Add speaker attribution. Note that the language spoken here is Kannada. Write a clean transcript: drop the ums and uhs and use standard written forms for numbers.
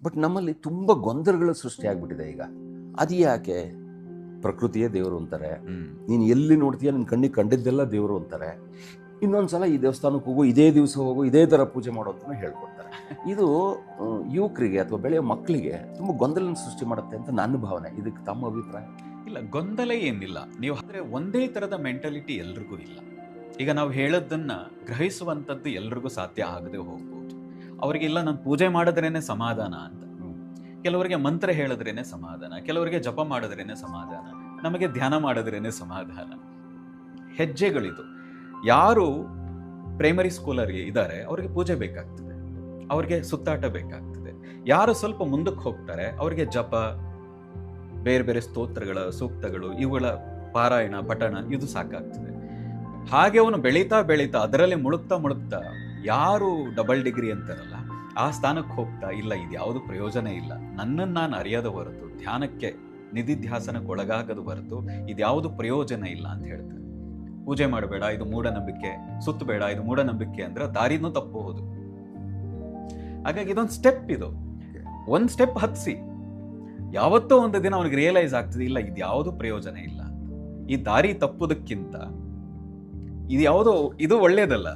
Speaker 1: ಬಟ್ ನಮ್ಮಲ್ಲಿ ತುಂಬ ಗೊಂದಲಗಳು ಸೃಷ್ಟಿಯಾಗ್ಬಿಟ್ಟಿದೆ ಈಗ. ಅದು ಯಾಕೆ? ಪ್ರಕೃತಿಯೇ ದೇವರು ಅಂತಾರೆ, ನೀನು ಎಲ್ಲಿ ನೋಡ್ತೀಯ ನಿನ್ನ ಕಣ್ಣಿಗೆ ಕಂಡಿದ್ದೆಲ್ಲ ದೇವರು ಅಂತಾರೆ, ಇನ್ನೊಂದ್ಸಲ ಈ ದೇವಸ್ಥಾನಕ್ಕೆ ಹೋಗು, ಇದೇ ದಿವಸ ಹೋಗು, ಇದೇ ಥರ ಪೂಜೆ ಮಾಡೋ ಅಂತ ಹೇಳ್ಕೊಡ್ತಾರೆ. ಇದು ಯುವಕರಿಗೆ ಅಥವಾ ಬೆಳೆಯೋ ಮಕ್ಕಳಿಗೆ ತುಂಬ ಗೊಂದಲ ಸೃಷ್ಟಿ ಮಾಡುತ್ತೆ ಅಂತ ನನ್ನ ಭಾವನೆ. ಇದಕ್ಕೆ ತಮ್ಮ ಅಭಿಪ್ರಾಯ?
Speaker 2: ಇಲ್ಲ, ಗೊಂದಲ ಏನಿಲ್ಲ. ನೀವು ಆದರೆ ಒಂದೇ ಥರದ ಮೆಂಟಾಲಿಟಿ ಎಲ್ರಿಗೂ ಇಲ್ಲ. ಈಗ ನಾವು ಹೇಳೋದನ್ನ ಗ್ರಹಿಸುವಂಥದ್ದು ಎಲ್ರಿಗೂ ಸಾಧ್ಯ ಆಗದೆ ಹೋಗ್ಬೋದು. ಅವರಿಗೆಲ್ಲ ನಾನು ಪೂಜೆ ಮಾಡಿದ್ರೇನೆ ಸಮಾಧಾನ ಅಂತ, ಕೆಲವರಿಗೆ ಮಂತ್ರ ಹೇಳಿದ್ರೇನೆ ಸಮಾಧಾನ, ಕೆಲವರಿಗೆ ಜಪ ಮಾಡಿದ್ರೇನೆ ಸಮಾಧಾನ, ನಮಗೆ ಧ್ಯಾನ ಮಾಡಿದ್ರೇನೆ ಸಮಾಧಾನ. ಹೆಜ್ಜೆಗಳಿದು. ಯಾರು ಪ್ರೈಮರಿ ಸ್ಕೂಲರಿಗೆ ಇದ್ದಾರೆ ಅವ್ರಿಗೆ ಪೂಜೆ ಬೇಕಾಗ್ತದೆ, ಅವ್ರಿಗೆ ಸುತ್ತಾಟ ಬೇಕಾಗ್ತದೆ. ಯಾರು ಸ್ವಲ್ಪ ಮುಂದಕ್ಕೆ ಹೋಗ್ತಾರೆ ಅವ್ರಿಗೆ ಜಪ, ಬೇರೆ ಬೇರೆ ಸ್ತೋತ್ರಗಳ ಸೂಕ್ತಗಳು, ಇವುಗಳ ಪಾರಾಯಣ ಪಠಣ ಇದು ಸಾಕಾಗ್ತದೆ. ಹಾಗೆ ಅವನು ಬೆಳೀತಾ ಬೆಳೀತಾ ಅದರಲ್ಲಿ ಮುಳುಗ್ತಾ ಯಾರು ಡಬಲ್ ಡಿಗ್ರಿ ಅಂತಾರಲ್ಲ ಆ ಸ್ಥಾನಕ್ಕೆ ಹೋಗ್ತಾ, ಇಲ್ಲ ಇದ್ಯಾವುದು ಪ್ರಯೋಜನ ಇಲ್ಲ, ನನ್ನನ್ನು ನಾನು ಅರಿಯದ ಹೊರತು, ಧ್ಯಾನಕ್ಕೆ ನಿಧಿಧ್ಯಾಸನಕ್ಕೆ ಒಳಗಾಗದ ಹೊರತು ಇದ್ಯಾವುದು ಪ್ರಯೋಜನ ಇಲ್ಲ ಅಂತ ಹೇಳ್ತಾರೆ. ಪೂಜೆ ಮಾಡಬೇಡ, ಇದು ಮೂಢನಂಬಿಕೆ, ಸುತ್ತಬೇಡ, ಇದು ಮೂಢನಂಬಿಕೆ ಅಂದ್ರೆ ದಾರಿನೂ ತಪ್ಪಬಹುದು. ಹಾಗಾಗಿ ಇದೊಂದು ಸ್ಟೆಪ್, ಇದು ಒಂದು ಸ್ಟೆಪ್ ಹತ್ಸಿ ಯಾವತ್ತೋ ಒಂದು ದಿನ ಅವನಿಗೆ ರಿಯಲೈಸ್ ಆಗ್ತದೆ, ಇಲ್ಲ ಇದ್ಯಾವುದು ಪ್ರಯೋಜನ ಇಲ್ಲ, ಈ ದಾರಿ ತಪ್ಪುದಕ್ಕಿಂತ ಇದು ಯಾವುದೋ ಇದು ಒಳ್ಳೇದಲ್ಲ.